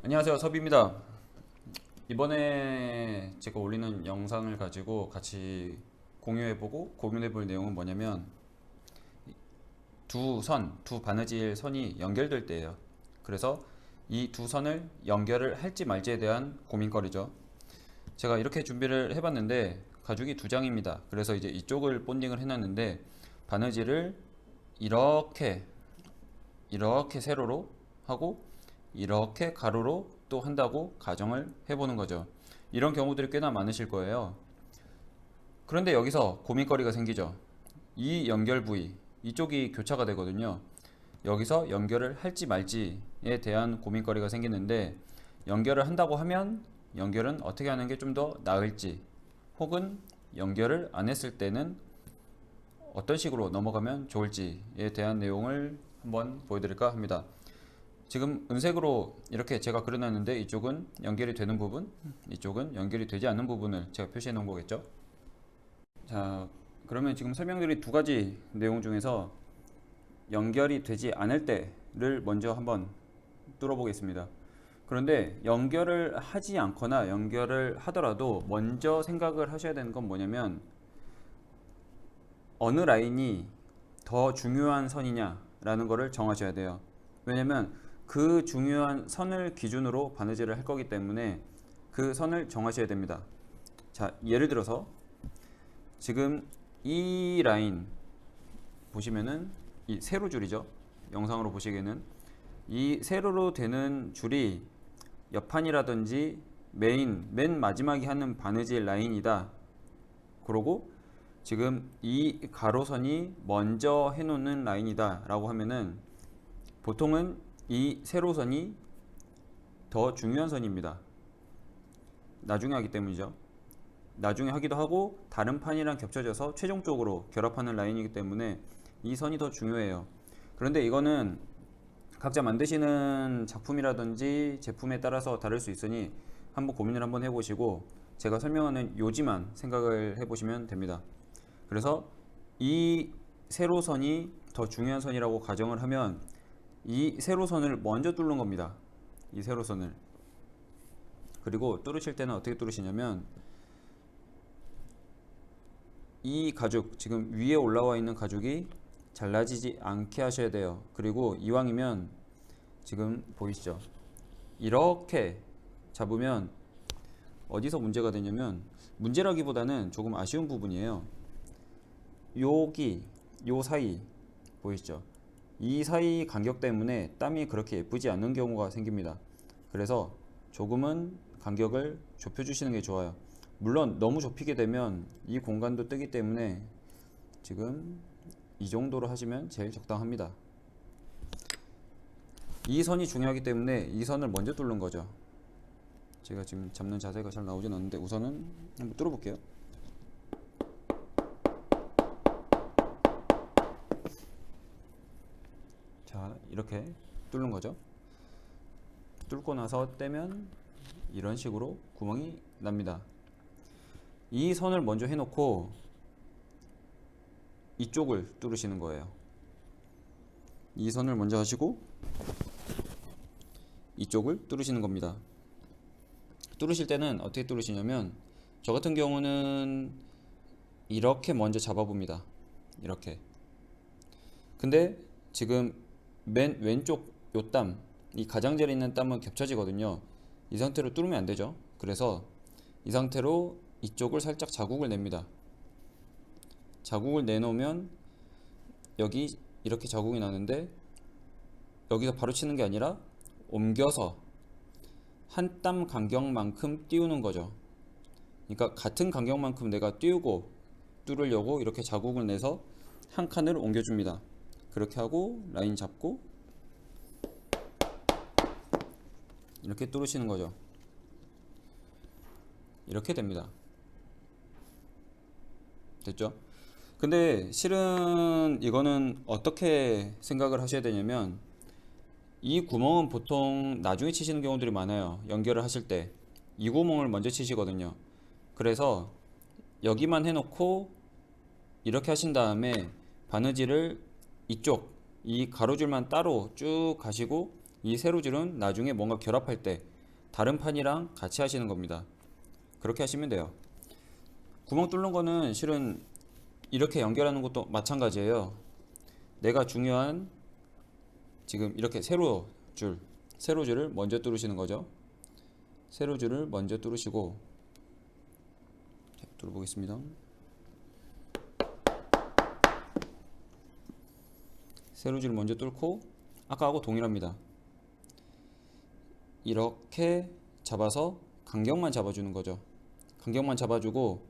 안녕하세요, 섭입니다. 이번에 제가 올리는 영상을 가지고 같이 공유해보고 고민해볼 내용은 뭐냐면 두 바느질 선이 연결될 때예요. 그래서 이 두 선을 연결을 할지 말지에 대한 고민거리죠. 제가 이렇게 준비를 해봤는데 가죽이 두 장입니다. 그래서 이제 이쪽을 본딩을 해놨는데 바느질을 이렇게 세로로 하고 이렇게 가로로 또 한다고 가정을 해보는 거죠. 이런 경우들이 꽤나 많으실 거예요. 그런데 여기서 고민거리가 생기죠. 이 연결 부위, 이쪽이 교차가 되거든요. 여기서 연결을 할지 말지에 대한 고민거리가 생기는데, 연결을 한다고 하면 연결은 어떻게 하는 게 좀 더 나을지, 혹은 연결을 안 했을 때는 어떤 식으로 넘어가면 좋을지에 대한 내용을 한번 보여드릴까 합니다. 지금 은색으로 이렇게 제가 그려놨는데 이쪽은 연결이 되는 부분, 이쪽은 연결이 되지 않는 부분을 제가 표시해 놓은 거겠죠. 자, 그러면 지금 설명드린 두 가지 내용 중에서 연결이 되지 않을 때를 먼저 한번 뚫어보겠습니다. 그런데 연결을 하지 않거나 연결을 하더라도 먼저 생각을 하셔야 되는 건 뭐냐면, 어느 라인이 더 중요한 선이냐라는 거를 정하셔야 돼요. 왜냐면 그 중요한 선을 기준으로 바느질을 할 거기 때문에 그 선을 정하셔야 됩니다. 자, 예를 들어서 지금 이 라인 보시면은 이 세로줄이죠. 영상으로 보시기에는 이 세로로 되는 줄이 옆판이라든지 맨 마지막에 하는 바느질 라인이다. 그러고 지금 이 가로선이 먼저 해놓는 라인이다 라고 하면은 보통은 이 세로선이 더 중요한 선입니다. 나중에 하기 때문이죠. 나중에 하기도 하고 다른 판이랑 겹쳐져서 최종적으로 결합하는 라인이기 때문에 이 선이 더 중요해요. 그런데 이거는 각자 만드시는 작품이라든지 제품에 따라서 다를 수 있으니 한번 고민을 한번 해보시고 제가 설명하는 요지만 생각을 해보시면 됩니다. 그래서 이 세로선이 더 중요한 선이라고 가정을 하면 이 세로선을 먼저 뚫는 겁니다. 이 세로선을. 그리고 뚫으실 때는 어떻게 뚫으시냐면, 이 가죽, 지금 위에 올라와 있는 가죽이 잘라지지 않게 하셔야 돼요. 그리고 이왕이면 지금 보이시죠? 이렇게 잡으면 어디서 문제가 되냐면, 문제라기보다는 조금 아쉬운 부분이에요. 요 사이 보이시죠? 이 사이 간격 때문에 땀이 그렇게 예쁘지 않는 경우가 생깁니다. 그래서 조금은 간격을 좁혀주시는 게 좋아요. 물론 너무 좁히게 되면 이 공간도 뜨기 때문에 지금 이 정도로 하시면 제일 적당합니다. 이 선이 중요하기 때문에 이 선을 먼저 뚫는 거죠. 제가 지금 잡는 자세가 잘 나오진 않는데 우선은 한번 뚫어볼게요. 자, 이렇게 뚫는 거죠. 뚫고 나서 떼면 이런 식으로 구멍이 납니다. 이 선을 먼저 해놓고 이쪽을 뚫으시는 거예요. 이 선을 먼저 하시고 이쪽을 뚫으시는 겁니다. 뚫으실 때는 어떻게 뚫으시냐면, 저 같은 경우는 이렇게 먼저 잡아봅니다. 이렇게. 근데 지금 맨 왼쪽 요 땀, 이 가장자리에 있는 땀은 겹쳐지거든요. 이 상태로 뚫으면 안 되죠. 그래서 이 상태로 이쪽을 살짝 자국을 냅니다. 자국을 내놓으면 여기 이렇게 자국이 나는데, 여기서 바로 치는 게 아니라 옮겨서 한 땀 간격만큼 띄우는 거죠. 그러니까 같은 간격만큼 내가 띄우고 뚫으려고 이렇게 자국을 내서 한 칸을 옮겨줍니다. 그렇게 하고 라인 잡고 이렇게 뚫으시는 거죠. 이렇게 됩니다. 됐죠? 근데 실은 이거는 어떻게 생각을 하셔야 되냐면, 이 구멍은 보통 나중에 치시는 경우들이 많아요. 연결을 하실 때 이 구멍을 먼저 치시거든요. 그래서 여기만 해놓고 이렇게 하신 다음에 바느질을 이 가로줄만 따로 쭉 가시고 이 세로줄은 나중에 뭔가 결합할 때 다른 판이랑 같이 하시는 겁니다. 그렇게 하시면 돼요. 구멍 뚫는 거는 실은 이렇게 연결하는 것도 마찬가지예요. 내가 중요한 지금 이렇게 세로줄을 먼저 뚫으시는 거죠. 세로줄을 먼저 뚫으시고, 뚫어보겠습니다. 세로줄을 먼저 뚫고 아까하고 동일합니다. 이렇게 잡아서 간격만 잡아주는 거죠. 간격만 잡아주고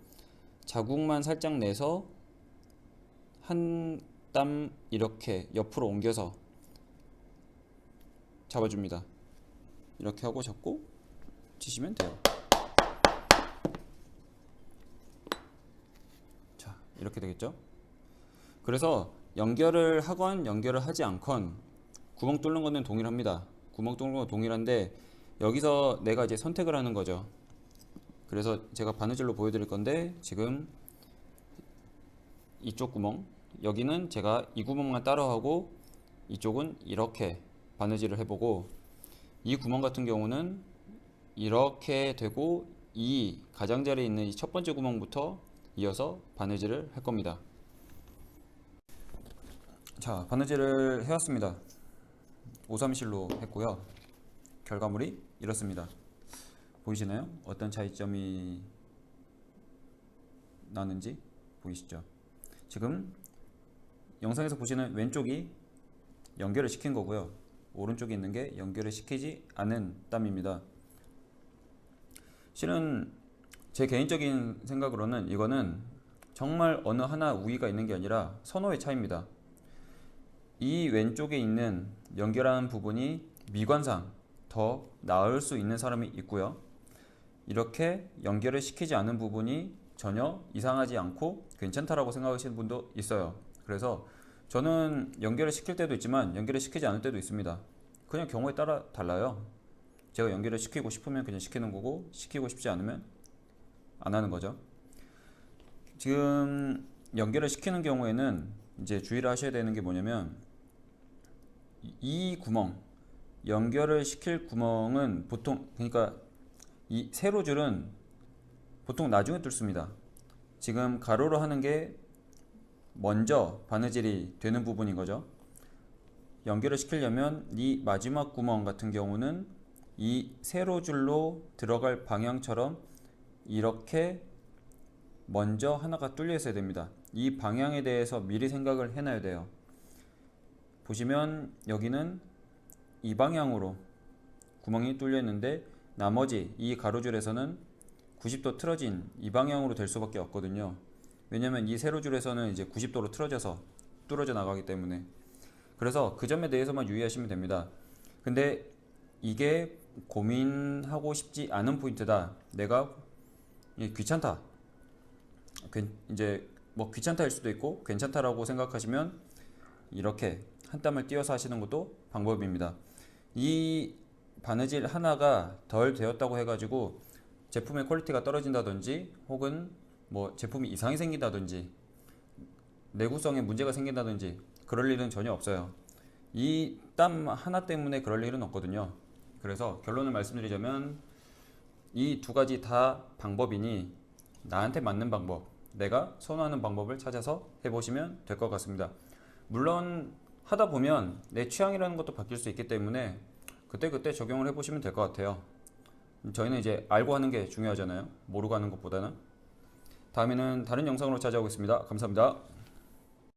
자국만 살짝 내서 한 땀 이렇게 옆으로 옮겨서 잡아줍니다. 이렇게 하고 잡고 치시면 돼요. 자, 이렇게 되겠죠? 그래서 연결을 하건 연결을 하지 않건 구멍 뚫는 거는 동일합니다. 구멍 뚫는 건 동일한데 여기서 내가 이제 선택을 하는 거죠. 그래서 제가 바느질로 보여드릴 건데, 지금 이쪽 구멍, 여기는 제가 이 구멍만 따로 하고 이쪽은 이렇게 바느질을 해보고, 이 구멍 같은 경우는 이렇게 되고 이 가장자리에 있는 이 첫 번째 구멍부터 이어서 바느질을 할 겁니다. 자, 바느질을 해왔습니다. 오삼실로 했고요. 결과물이 이렇습니다. 보이시나요? 어떤 차이점이 나는지 보이시죠? 지금 영상에서 보시는 왼쪽이 연결을 시킨 거고요. 오른쪽에 있는 게 연결을 시키지 않은 땀입니다. 실은 제 개인적인 생각으로는 이거는 정말 어느 하나 우위가 있는 게 아니라 선호의 차이입니다. 이 왼쪽에 있는 연결하는 부분이 미관상 더 나을 수 있는 사람이 있고요. 이렇게 연결을 시키지 않은 부분이 전혀 이상하지 않고 괜찮다라고 생각하시는 분도 있어요. 그래서 저는 연결을 시킬 때도 있지만 연결을 시키지 않을 때도 있습니다. 그냥 경우에 따라 달라요. 제가 연결을 시키고 싶으면 그냥 시키는 거고, 시키고 싶지 않으면 안 하는 거죠. 지금 연결을 시키는 경우에는 이제 주의를 하셔야 되는 게 뭐냐면, 이 구멍, 연결을 시킬 구멍은 보통, 그러니까 이 세로줄은 보통 나중에 뚫습니다. 지금 가로로 하는 게 먼저 바느질이 되는 부분인 거죠. 연결을 시키려면 이 마지막 구멍 같은 경우는 이 세로줄로 들어갈 방향처럼 이렇게 먼저 하나가 뚫려 있어야 됩니다. 이 방향에 대해서 미리 생각을 해놔야 돼요. 보시면 여기는 이 방향으로 구멍이 뚫려 있는데, 나머지 이 가로줄에서는 90도 틀어진 이 방향으로 될 수밖에 없거든요. 왜냐면 이 세로줄에서는 이제 90도로 틀어져서 뚫어져 나가기 때문에. 그래서 그 점에 대해서만 유의하시면 됩니다. 근데 이게 고민하고 싶지 않은 포인트다, 내가 귀찮다, 이제 뭐 귀찮다일 수도 있고 괜찮다라고 생각하시면 이렇게 한 땀을 띄어서 하시는 것도 방법입니다. 이 바느질 하나가 덜 되었다고 해가지고 제품의 퀄리티가 떨어진다든지, 혹은 뭐 제품이 이상이 생긴다든지, 내구성에 문제가 생긴다든지 그럴 일은 전혀 없어요. 이 땀 하나 때문에 그럴 일은 없거든요. 그래서 결론을 말씀드리자면 이 두 가지 다 방법이니 나한테 맞는 방법, 내가 선호하는 방법을 찾아서 해보시면 될 것 같습니다. 물론 하다 보면 내 취향이라는 것도 바뀔 수 있기 때문에 그때그때 적용을 해보시면 될 것 같아요. 저희는 이제 알고 하는 게 중요하잖아요. 모르고 하는 것보다는. 다음에는 다른 영상으로 찾아오겠습니다. 감사합니다.